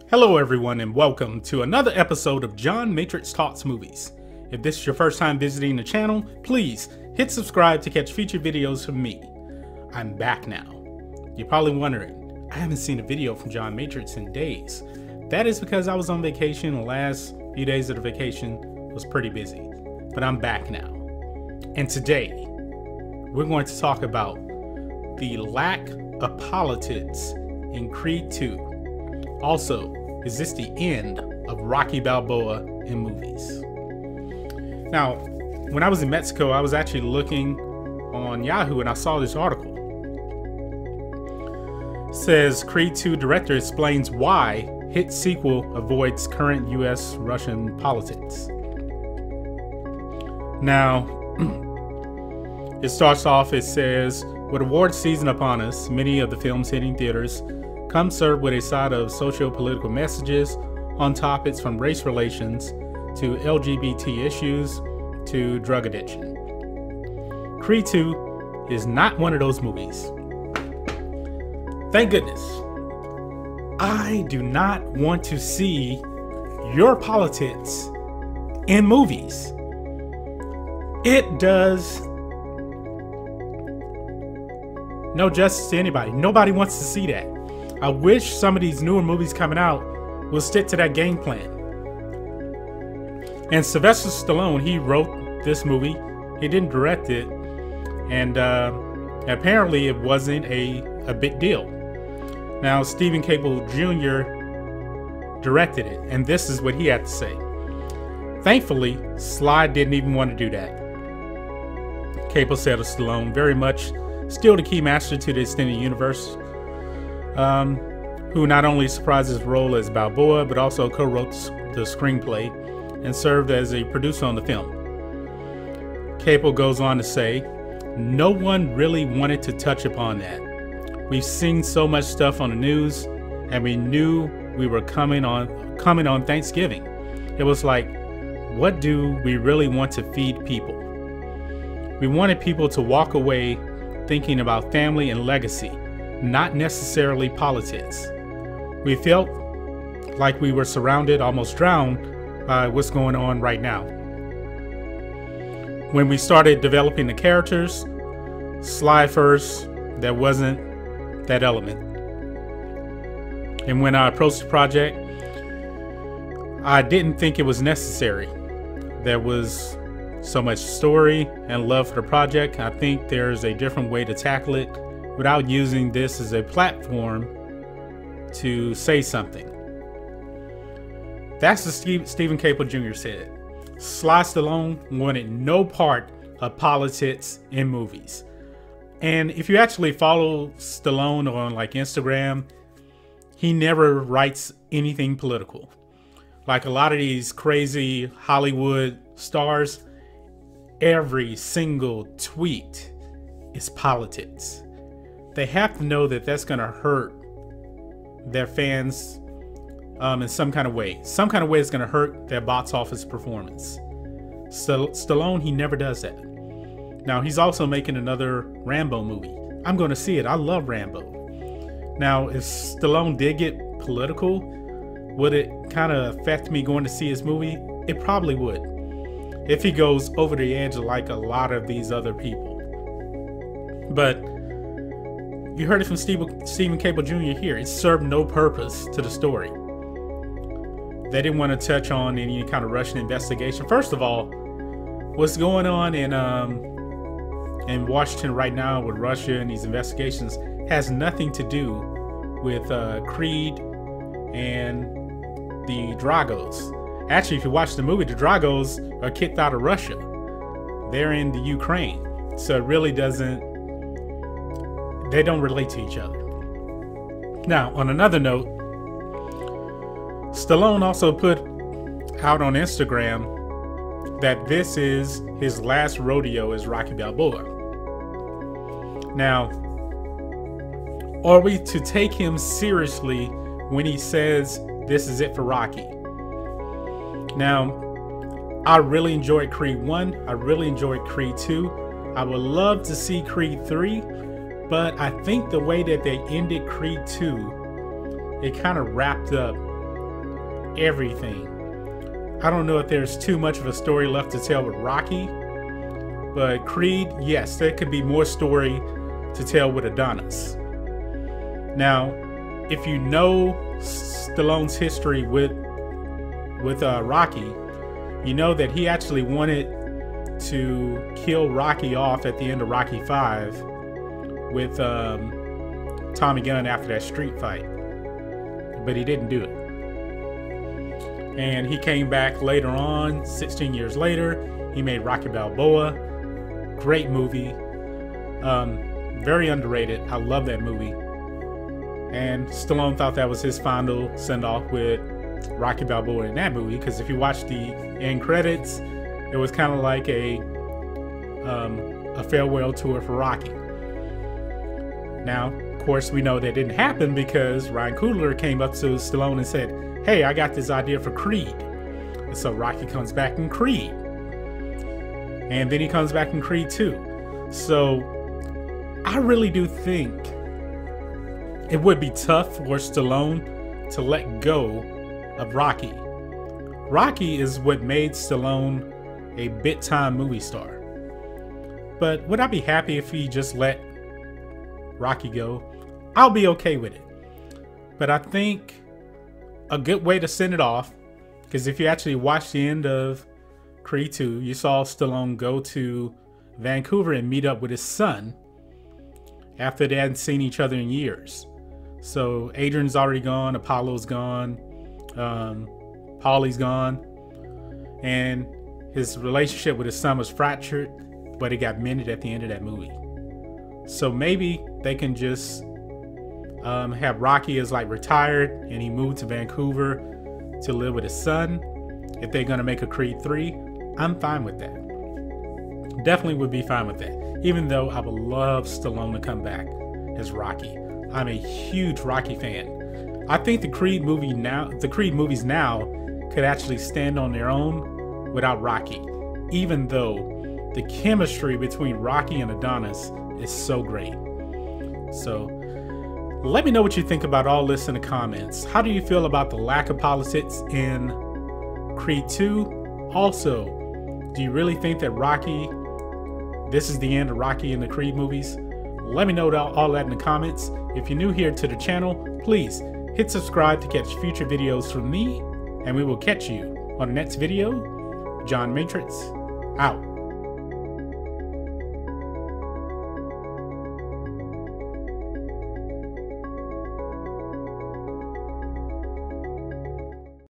Hello everyone and welcome to another episode of John Matrixx Talks Movies. If this is your first time visiting the channel, please hit subscribe to catch future videos from me. I'm back now. You're probably wondering, I haven't seen a video from John Matrixx in days. That is because I was on vacation. The last few days of the vacation was pretty busy, but I'm back now. And today, we're going to talk about the lack of politics in Creed 2. Also, is this the end of Rocky Balboa in movies? Now, when I was in Mexico, I was actually looking on Yahoo and I saw this article. It says Creed 2 director explains why hit sequel avoids current US-Russian politics. Now, it starts off, it says, with award season upon us, many of the films hitting theaters come served with a side of socio-political messages on topics from race relations to LGBT issues to drug addiction. Creed 2 is not one of those movies. Thank goodness. I do not want to see your politics in movies. It does no justice to anybody. Nobody wants to see that. I wish some of these newer movies coming out will stick to that game plan. And Sylvester Stallone, he wrote this movie. He didn't direct it. And apparently it wasn't a big deal. Now, Stephen Cable Jr. directed it. And this is what he had to say. Thankfully, Sly didn't even want to do that. Cable said of Stallone, very much still the key master to the extended universe. Who not only surprised his role as Balboa, but also co-wrote the screenplay and served as a producer on the film. Cable goes on to say, no one really wanted to touch upon that. We've seen so much stuff on the news, and we knew we were coming on Thanksgiving. It was like, what do we really want to feed people? We wanted people to walk away thinking about family and legacy, not necessarily politics. We felt like we were surrounded, almost drowned by what's going on right now. When we started developing the characters, Sly first, there wasn't that element. And when I approached the project, I didn't think it was necessary. There was so much story and love for the project. I think there's a different way to tackle it without using this as a platform to say something. That's what Stephen Cable Jr. said. Sly Stallone wanted no part of politics in movies. And if you actually follow Stallone on like Instagram, he never writes anything political. Like a lot of these crazy Hollywood stars, every single tweet is politics. They have to know that that's going to hurt their fans in some kind of way. Some kind of way is going to hurt their box office performance. Stallone, he never does that. Now, he's also making another Rambo movie. I'm going to see it. I love Rambo. Now, if Stallone did get political, would it kind of affect me going to see his movie? It probably would. If he goes over the edge like a lot of these other people. But you heard it from Stephen Cable Jr. here. It served no purpose to the story. They didn't want to touch on any kind of Russian investigation. First of all, what's going on in Washington right now with Russia and these investigations has nothing to do with Creed and the Dragos. Actually, if you watch the movie, the Dragos are kicked out of Russia. They're in the Ukraine. So it really they don't relate to each other. Now, on another note, Stallone also put out on Instagram that this is his last rodeo as Rocky Balboa. Now, are we to take him seriously when he says this is it for Rocky? Now, I really enjoyed Creed 1. I really enjoyed Creed 2. I would love to see Creed 3, but I think the way that they ended Creed 2, it kind of wrapped up everything. I don't know if there's too much of a story left to tell with Rocky, but Creed, yes, there could be more story to tell with Adonis. Now, if you know Stallone's history with Rocky, you know that he actually wanted to kill Rocky off at the end of Rocky 5 with Tommy Gunn after that street fight, but he didn't do it. And he came back later on, 16 years later. He made Rocky Balboa. Great movie. Very underrated. I love that movie. And Stallone thought that was his final send-off with Rocky Balboa in that movie, because if you watch the end credits, it was kind of like a farewell tour for Rocky. Now, of course, we know that didn't happen because Ryan Coogler came up to Stallone and said, "Hey, I got this idea for Creed." And so Rocky comes back in Creed. And then he comes back in Creed 2. So I really do think it would be tough for Stallone to let go of Rocky. Rocky is what made Stallone a big-time movie star. But would I be happy if he just let Rocky go? I'll be okay with it. But I think a good way to send it off, because if you actually watch the end of Creed 2, you saw Stallone go to Vancouver and meet up with his son after they hadn't seen each other in years. So Adrian's already gone, Apollo's gone, Paulie's gone, and his relationship with his son was fractured, but it got mended at the end of that movie. So maybe they can just have Rocky as like retired and he moved to Vancouver to live with his son. If they're gonna make a Creed 3, I'm fine with that. Definitely would be fine with that. Even though I would love Stallone to come back as Rocky. I'm a huge Rocky fan. I think the Creed movies now could actually stand on their own without Rocky, even though the chemistry between Rocky and Adonis is so great. So let me know what you think about all this in the comments. How do you feel about the lack of politics in Creed 2? Also, do you really think that this is the end of Rocky in the Creed movies? Let me know all that in the comments. If you're new here to the channel, please hit subscribe to catch future videos from me, and we will catch you on the next video. John Matrixx, out.